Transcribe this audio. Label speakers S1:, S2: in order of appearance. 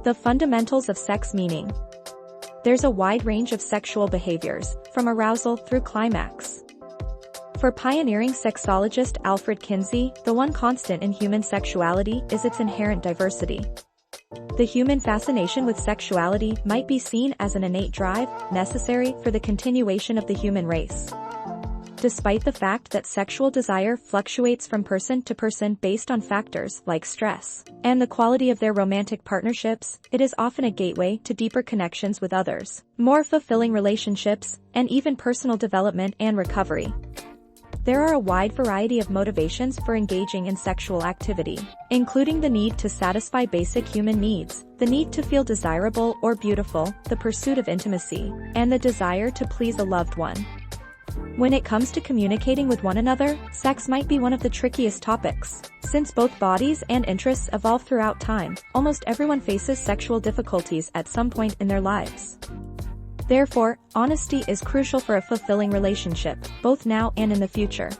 S1: The fundamentals of sex meaning. There's a wide range of sexual behaviors, from arousal through climax. For pioneering sexologist Alfred Kinsey, the one constant in human sexuality is its inherent diversity. The human fascination with sexuality might be seen as an innate drive, necessary for the continuation of the human race. Despite the fact that sexual desire fluctuates from person to person based on factors like stress and the quality of their romantic partnerships, it is often a gateway to deeper connections with others, more fulfilling relationships, and even personal development and recovery. There are a wide variety of motivations for engaging in sexual activity, including the need to satisfy basic human needs, the need to feel desirable or beautiful, the pursuit of intimacy, and the desire to please a loved one. When it comes to communicating with one another, sex might be one of the trickiest topics. Since both bodies and interests evolve throughout time, almost everyone faces sexual difficulties at some point in their lives. Therefore, honesty is crucial for a fulfilling relationship, both now and in the future.